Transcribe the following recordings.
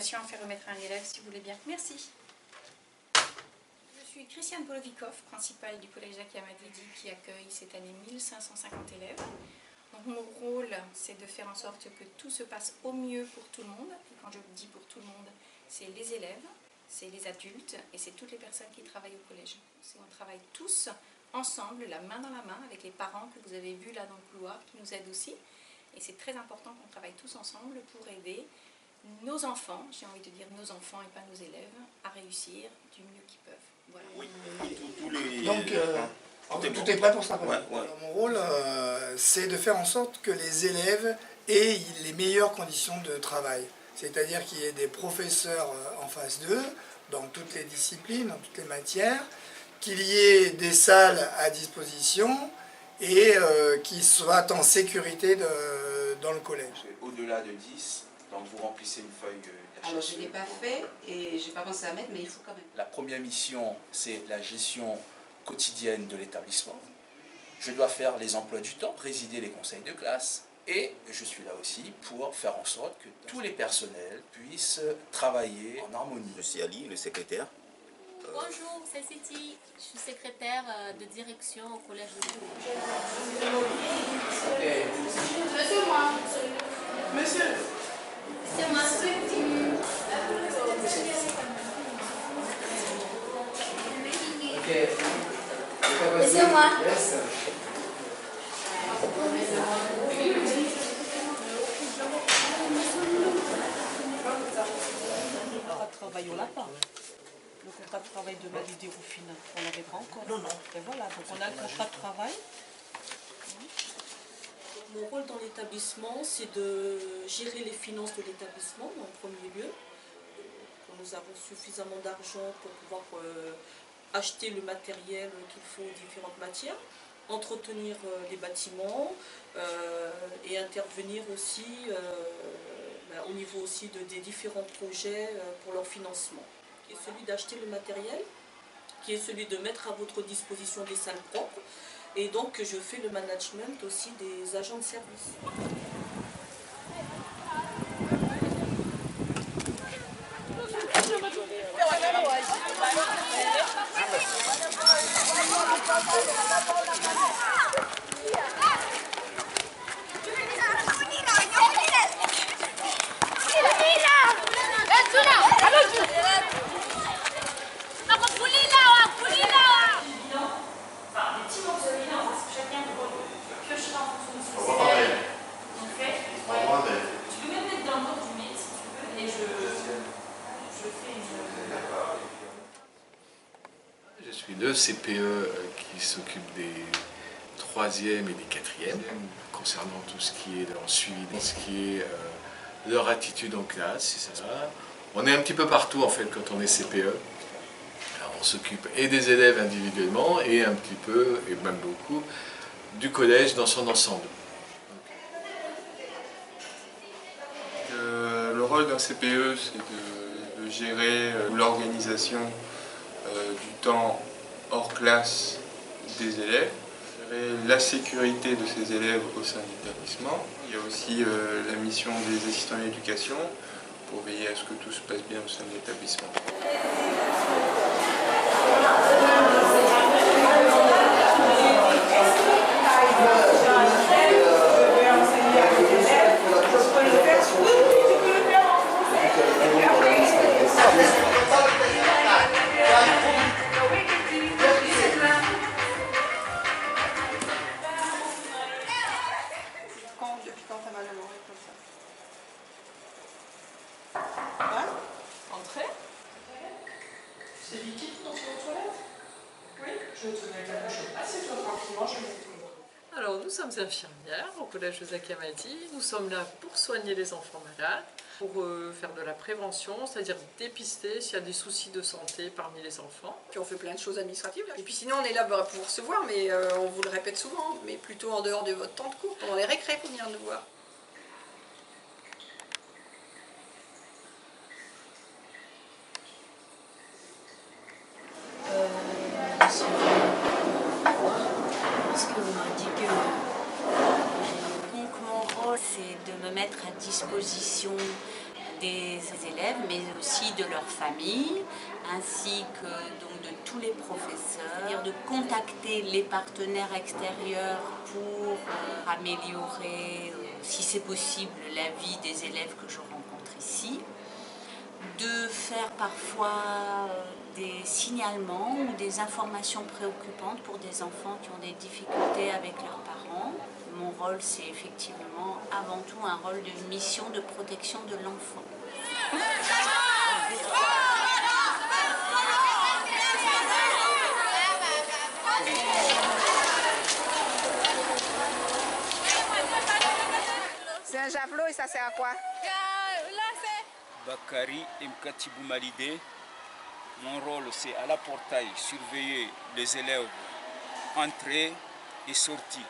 À faire remettre à un élève si vous voulez bien. Merci. Je suis Christiane Polovikov, principale du collège Jacques Amadidi qui accueille cette année 1550 élèves. Donc mon rôle, c'est de faire en sorte que tout se passe au mieux pour tout le monde. Et quand je dis pour tout le monde, c'est les élèves, c'est les adultes et c'est toutes les personnes qui travaillent au collège. On travaille tous ensemble, la main dans la main, avec les parents que vous avez vus là dans le couloir, qui nous aident aussi. Et c'est très important qu'on travaille tous ensemble pour aider nos enfants, j'ai envie de dire nos enfants et pas nos élèves, à réussir du mieux qu'ils peuvent. Voilà. Oui, donc tout est prêt pour ça. Ouais. Alors, mon rôle, c'est de faire en sorte que les élèves aient les meilleures conditions de travail. C'est-à-dire qu'il y ait des professeurs en face d'eux, dans toutes les disciplines, dans toutes les matières, qu'il y ait des salles à disposition et qu'ils soient en sécurité dans le collège. Au-delà de 10, donc vous remplissez une feuille d'HSE. Alors je ne l'ai pas fait et je n'ai pas pensé à mettre, mais il faut quand même. La première mission, c'est la gestion quotidienne de l'établissement. Je dois faire les emplois du temps, présider les conseils de classe. Et je suis là aussi pour faire en sorte que tous les personnels puissent travailler en harmonie. Je suis Ali, le secrétaire. Bonjour, c'est Siti. Je suis secrétaire de direction au collège de Tours. Monsieur, moi. Monsieur. C'est moi. C'est moi. Travail, on l'a pas. Le contrat de travail de valider au final, on l'avait pas encore. Non. Et voilà, donc on a le contrat de travail. Mon rôle dans l'établissement, c'est de gérer les finances de l'établissement en premier lieu. Nous avons suffisamment d'argent pour pouvoir acheter le matériel qu'il faut aux différentes matières, entretenir les bâtiments et intervenir aussi au niveau aussi des différents projets pour leur financement. Qui est celui d'acheter le matériel, qui est celui de mettre à votre disposition des salles propres, et donc je fais le management aussi des agents de service. Je suis le CPE qui s'occupe des 3e et des 4e, concernant tout ce qui est leur suivi, ce qui est leur attitude en classe, et ça. On est un petit peu partout en fait quand on est CPE. Alors, on s'occupe et des élèves individuellement et un petit peu, et même beaucoup, du collège dans son ensemble. Le rôle d'un CPE, c'est de gérer l'organisation du temps hors classe des élèves, gérer la sécurité de ces élèves au sein de l'établissement. Il y a aussi la mission des assistants d'éducation pour veiller à ce que tout se passe bien au sein de l'établissement. Depuis quand t'as mal à l'oreille comme ça? Hein? Entrez. C'est liquide dans ton toilette? Oui, je vais te mettre la bouche. Assieds-toi tranquillement, je vais mettre tout. Alors, nous sommes infirmières au collège Joseph Amati. Nous sommes là pour soigner les enfants malades, pour faire de la prévention, c'est-à-dire dépister s'il y a des soucis de santé parmi les enfants. Puis on fait plein de choses administratives. Et puis sinon, on est là pour vous recevoir, mais on vous le répète souvent, mais plutôt en dehors de votre temps de cours, pendant les récrés pour venir nous voir. Parce qu'on m'a dit que donc mon rôle c'est de me mettre à disposition des élèves mais aussi de leur famille ainsi que donc de tous les professeurs, c'est-à-dire de contacter les partenaires extérieurs pour améliorer si c'est possible la vie des élèves que je rencontre ici, de faire parfois des signalements ou des informations préoccupantes pour des enfants qui ont des difficultés avec leurs parents. Mon rôle, c'est effectivement avant tout un rôle de mission de protection de l'enfant. C'est un javelot et ça sert à quoi? Bakari Mkatibou Malidé. Mon rôle, c'est à la portail, surveiller les élèves entrée et sortie.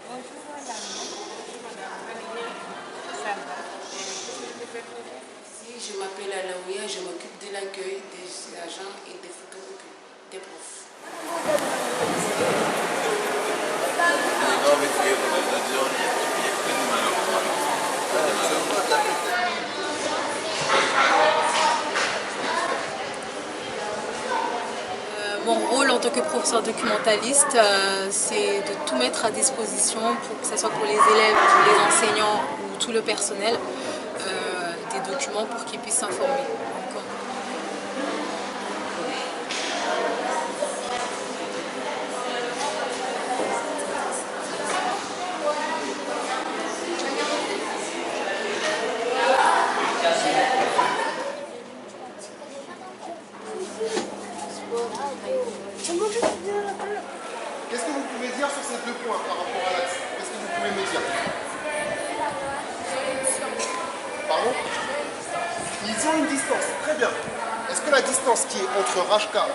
Bonjour madame. Ça va? Je m'appelle Alaouia, je m'occupe de l'accueil des agents et des photocopies des profs. Mon rôle en tant que professeur documentaliste, c'est de tout mettre à disposition, pour que ce soit pour les élèves, les enseignants ou tout le personnel, des documents pour qu'ils puissent s'informer. Qu'est-ce que vous pouvez dire sur ces deux points par rapport à l'axe? Qu'est-ce que vous pouvez me dire? distance, très bien. Est-ce que la distance qui est entre Rachka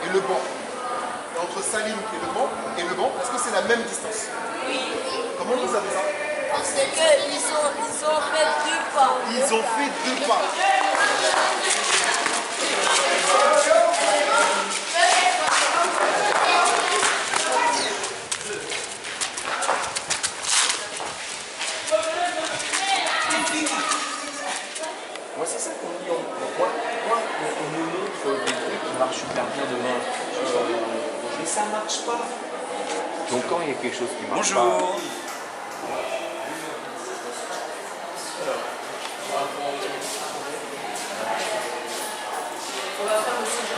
et le banc, et entre Salim et le banc, est-ce que c'est la même distance? Oui. Comment vous savez ça? Parce qu'ils ont fait 2 pas. Ils ont fait 2 pas. Moi, c'est ça qu'on dit. On nous montre des trucs qui marchent super bien demain. Mais ça marche pas. Donc, quand il y a quelque chose qui marche pas.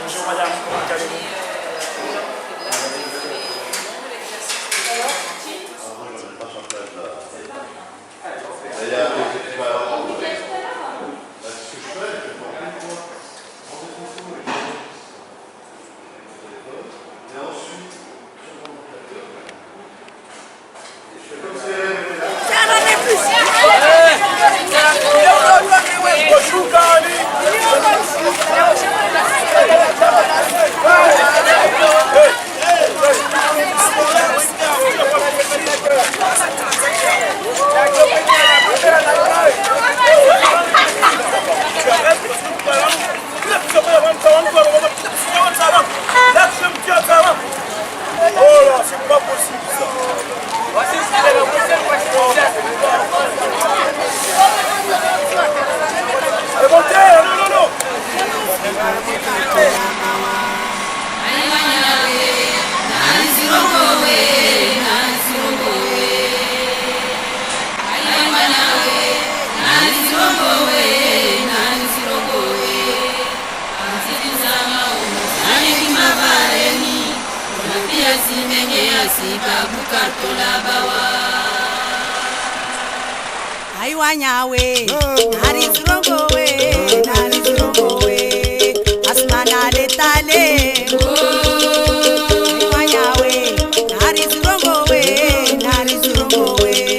Bonjour madame, comment allez-vous? Oh là, c'est pas possible ça. Allez, montez, non. Aiwanyawe, Narizurongowe, Asmana letale. Aiwanyawe, Narizurongowe.